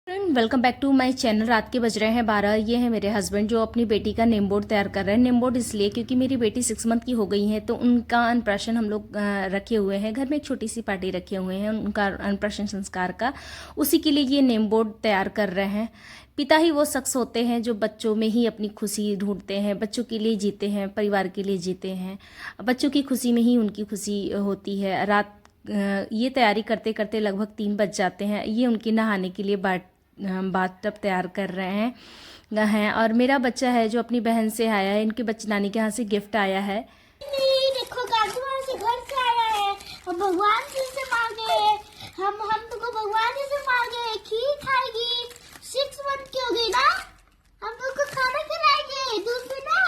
Friend welcome back to my channel. रात के बज रहे हैं 12। ये है मेरे हस्बैंड जो अपनी बेटी का नेम बोर्ड तैयार कर रहे हैं। नेम बोर्ड इसलिए क्योंकि मेरी बेटी 6 मंथ की हो गई है, तो उनका अन्नप्राशन हम लोग रखे हुए हैं। घर में एक छोटी सी पार्टी रखे हुए हैं उनका अन्नप्राशन संस्कार का। उसी के लिए ये नेम बोर्ड तैयार कर रहे हैं। पिता ही वो शख्स होते हैं जो बच्चों में ही अपनी खुशी ढूंढते हैं, बच्चों के लिए जीते हैं, परिवार के लिए जीते हैं। बच्चों की खुशी में ही उनकी खुशी होती है। रात ये तैयारी करते करते लगभग 3 बज जाते हैं। ये उनकी नहाने के लिए बाथ टब तैयार कर रहे हैं। और मेरा बच्चा है जो अपनी बहन से आया है, इनके बच्चे नानी के यहाँ से गिफ्ट आया है। नहीं देखो काजू वहाँ से घर से आया है और भगवान जी से मांगे। हम तुमको भगवान जी से मांगे खीर खाएगी। 6 मंथ की हो गई ना, हम तुमको खाना खिलाएंगे, दूध पीना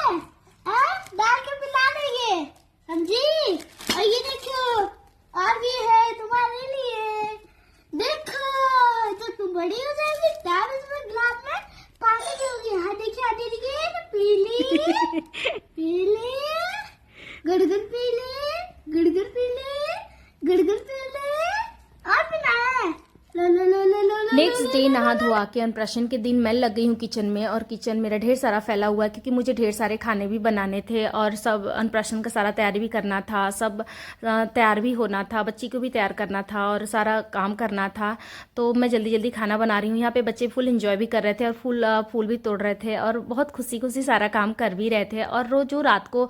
है, डाल के पिला देंगे हम जी। और ये देखो और भी है तुम्हारे लिए, देखो जब तुम बड़ी हो जाएगी तब इसमें गिलास में पानी दोगी। हाँ देखिए आधी देखिए पीली पीली गड़गड़ पीले गड़गड़ पीले गड़गड़ पीले और पीना है। लो लो लो लो लो लो नेक्स्ट डे नहा धोआ के अन्नप्राशन के दिन मैं लग गई हूँ किचन में। और किचन मेरा ढेर सारा फैला हुआ है क्योंकि मुझे ढेर सारे खाने भी बनाने थे और सब अन्नप्राशन का सारा तैयारी भी करना था, सब तैयार भी होना था, बच्ची को भी तैयार करना था और सारा काम करना था। तो मैं जल्दी जल्दी खाना बना रही हूँ। यहाँ पे बच्चे फुल एंजॉय भी कर रहे थे और फूल भी तोड़ रहे थे और बहुत खुशी खुशी सारा काम कर भी रहे थे। और रोज जो रात को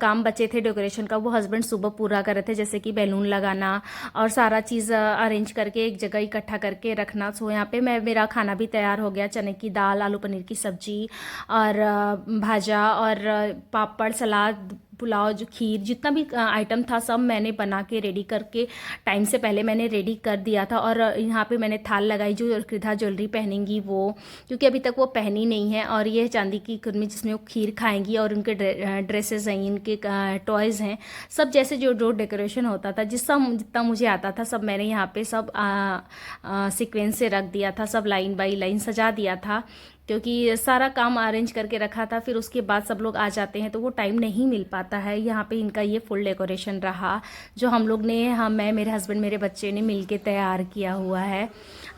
काम बचे थे डेकोरेशन का, वो हस्बैंड सुबह पूरा कर रहे थे, जैसे कि बैलून लगाना और सारा चीज़ अरेंज करके एक जगह इकट्ठा करके रखना। सो यहाँ पे मेरा खाना भी तैयार हो गया। चने की दाल, आलू पनीर की सब्जी और भाजा और पापड़, सलाद, पुलाव, जो खीर, जितना भी आइटम था सब मैंने बना के रेडी करके टाइम से पहले मैंने रेडी कर दिया था। और यहाँ पे मैंने थाल लगाई जो कृधा ज्वेलरी पहनेंगी वो, क्योंकि अभी तक वो पहनी नहीं है। और ये चांदी की कुर्मी जिसमें वो खीर खाएंगी और उनके ड्रेसेस हैं, इनके टॉयज़ हैं, सब जैसे जो जो डेकोरेशन होता था, जितना मुझे आता था सब मैंने यहाँ पे सब सीक्वेंस से रख दिया था, सब लाइन बाई लाइन सजा दिया था। क्योंकि सारा काम अरेंज करके रखा था, फिर उसके बाद सब लोग आ जाते हैं तो वो टाइम नहीं मिल पाता है। यहाँ पे इनका ये फुल डेकोरेशन रहा जो हम लोग ने, मैं, मेरे हस्बैंड, मेरे बच्चे ने मिलके तैयार किया हुआ है।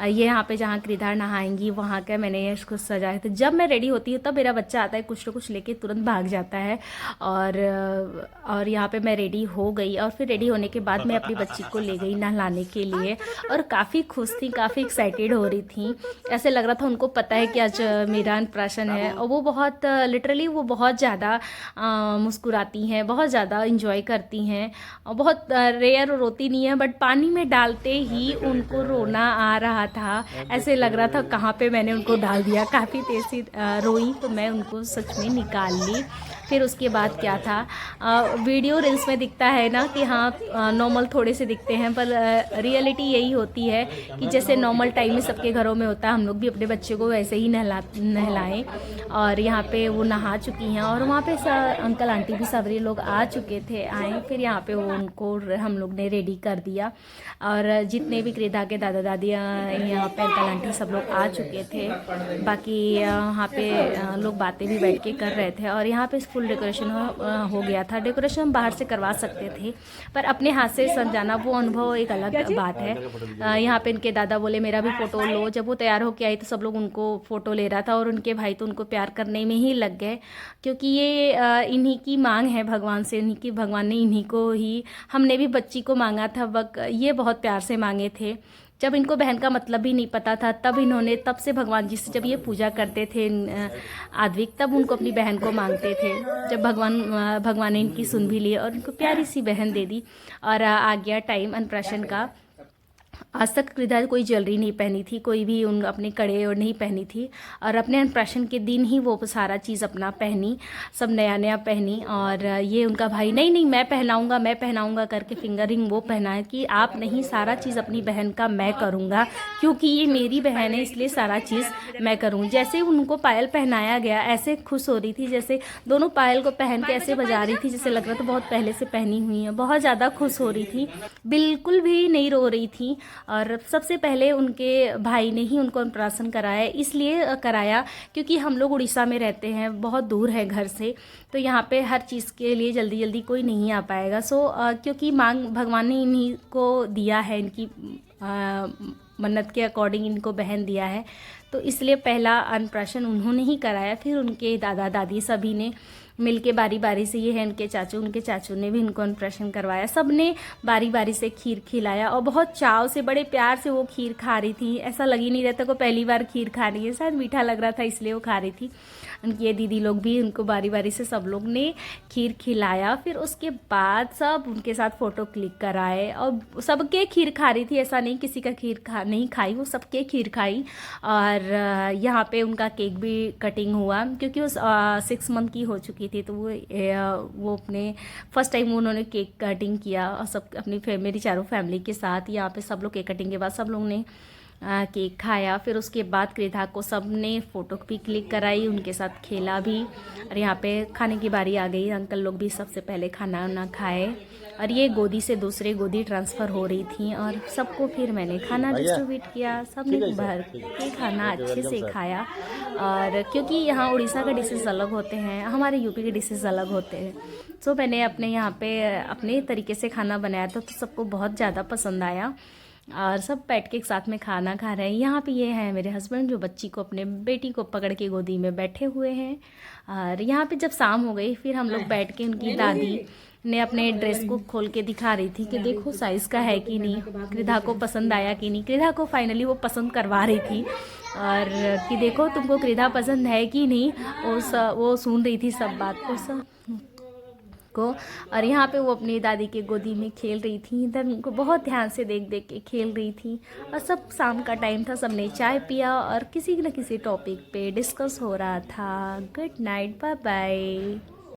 ये यहाँ पे जहाँ कृदा नहाएंगी वहाँ का मैंने इसको सजाया था। जब मैं रेडी होती हूँ तब मेरा बच्चा आता है, कुछ ना कुछ लेके तुरंत भाग जाता है। और यहाँ पे मैं रेडी हो गई और फिर रेडी होने के बाद मैं अपनी बच्ची को ले गई नहलाने के लिए। और काफ़ी खुश थी, काफ़ी एक्साइटेड हो रही थी। ऐसे लग रहा था उनको पता है कि आज मेरा अन्नप्राशन है। और वो बहुत लिटरली वो बहुत ज़्यादा मुस्कुराती हैं, बहुत ज़्यादा इंजॉय करती हैं और बहुत रेयर रोती नहीं है, बट पानी में डालते ही उनको रोना आ रहा था। ऐसे लग रहा था कहाँ पे मैंने उनको डाल दिया। काफ़ी तेज़ सी रोई तो मैं उनको सच में निकाल ली। फिर उसके बाद क्या था, वीडियो रील्स में दिखता है ना कि हाँ नॉर्मल थोड़े से दिखते हैं, पर रियलिटी यही होती है कि जैसे नॉर्मल टाइम में सबके घरों में होता है, हम लोग भी अपने बच्चे को वैसे ही नहलाएं। और यहाँ पे वो नहा चुकी हैं और वहाँ पे अंकल आंटी भी सभी लोग आ चुके थे, आए। फिर यहाँ पे वो उनको हम लोग ने रेडी कर दिया और जितने भी कृदा के दादा दादी यहाँ पे अंकल आंटी सब लोग आ चुके थे। बाकी यहाँ पे लोग बातें भी बैठ के कर रहे थे। और यहाँ पे फुल डेकोरेशन हो गया था। डेकोरेशन हम बाहर से करवा सकते थे, पर अपने हाथ से सजाना वो अनुभव एक अलग बात है। यहाँ पे इनके दादा बोले मेरा भी फ़ोटो लो। जब वो तैयार होके आई तो सब लोग उनको फ़ोटो ले रहा था और उनके भाई तो उनको प्यार करने में ही लग गए, क्योंकि ये इन्हीं की मांग है भगवान से, इन्हीं की, भगवान ने इन्हीं को ही, हमने भी बच्ची को मांगा था, ये बहुत प्यार से मांगे थे। जब इनको बहन का मतलब भी नहीं पता था तब से भगवान जी से जब ये पूजा करते थे आद्विक, तब उनको अपनी बहन को मांगते थे। जब भगवान ने इनकी सुन भी ली और इनको प्यारी सी बहन दे दी। और आ गया टाइम अन्नप्राशन का। आज तक कृदा कोई ज्वेलरी नहीं पहनी थी, कोई भी उन अपने कड़े और नहीं पहनी थी। और अपने अन्नप्राशन के दिन ही वो सारा चीज़ अपना पहनी, सब नया नया पहनी। और ये उनका भाई नहीं नहीं मैं पहनाऊंगा करके फिंगर रिंग वो पहना है कि आप नहीं, सारा चीज़ अपनी बहन का मैं करूँगा, क्योंकि ये मेरी बहन है इसलिए सारा चीज़ मैं करूँ। जैसे उनको पायल पहनाया गया ऐसे खुश हो रही थी, जैसे दोनों पायल को पहन के ऐसे बजा रही थी जैसे लग रहा था बहुत पहले से पहनी हुई है। बहुत ज़्यादा खुश हो रही थी, बिल्कुल भी नहीं रो रही थी। और सबसे पहले उनके भाई ने ही उनको अन्नप्राशन कराया, इसलिए कराया क्योंकि हम लोग उड़ीसा में रहते हैं, बहुत दूर है घर से, तो यहाँ पे हर चीज़ के लिए जल्दी जल्दी कोई नहीं आ पाएगा। क्योंकि मांग भगवान ने इन्हीं को दिया है, इनकी मन्नत के अकॉर्डिंग इनको बहन दिया है, तो इसलिए पहला अन्नप्राशन उन्होंने ही कराया। फिर उनके दादा दादी सभी ने मिलके बारी बारी से, ये है उनके चाचू ने भी इनको अन्नप्राशन करवाया। सब ने बारी बारी से खीर खिलाया और बहुत चाव से, बड़े प्यार से वो खीर खा रही थी। ऐसा लग ही नहीं रहता को पहली बार खीर खा रही है, शायद मीठा लग रहा था इसलिए वो खा रही थी। उनकी ये दीदी लोग भी, उनको बारी बारी से सब लोग ने खीर खिलाया। फिर उसके बाद सब उनके साथ फ़ोटो क्लिक कराए और सबके खीर खा रही थी, ऐसा नहीं किसी का खीर नहीं खाई, वो सबके खीर खाई। और यहाँ पे उनका केक भी कटिंग हुआ क्योंकि वो 6 मंथ की हो चुकी थी, तो वो अपने फर्स्ट टाइम उन्होंने केक कटिंग किया और सब अपनी मेरी चारों फैमिली के साथ। यहाँ पे सब लोग केक कटिंग के बाद सब लोग ने केक खाया। फिर उसके बाद कृधा को सब ने फ़ोटो भी क्लिक कराई, उनके साथ खेला भी। और यहाँ पे खाने की बारी आ गई, अंकल लोग भी सबसे पहले खाना ना खाए और ये गोदी से दूसरे गोदी ट्रांसफ़र हो रही थी और सबको फिर मैंने खाना डिस्ट्रीब्यूट किया। सब ने भर के खाना अच्छे से खाया। और क्योंकि यहाँ उड़ीसा के डिशेज़ अलग होते हैं, हमारे यूपी के डिशेज़ अलग होते हैं, तो मैंने अपने यहाँ पे अपने तरीके से खाना बनाया था, तो सबको बहुत ज़्यादा पसंद आया और सब बैठ के एक साथ में खाना खा रहे हैं। यहाँ पे ये है मेरे हस्बैंड जो बच्ची को, अपने बेटी को पकड़ के गोदी में बैठे हुए हैं। और यहाँ पे जब शाम हो गई फिर हम लोग बैठ के, उनकी दादी ने अपने ड्रेस को खोल के दिखा रही थी कि देखो साइज़ का है कि नहीं, कृधा को पसंद आया कि नहीं। कृधा को फाइनली वो पसंद करवा रही थी और कि देखो तुमको कृधा पसंद है कि नहीं, वो सुन रही थी सब बात को सब को। और यहाँ पे वो अपनी दादी के गोदी में खेल रही थी, इधर उनको बहुत ध्यान से देख देख के खेल रही थी। और सब शाम का टाइम था, सबने चाय पिया और किसी न किसी टॉपिक पे डिस्कस हो रहा था। Good night, bye bye.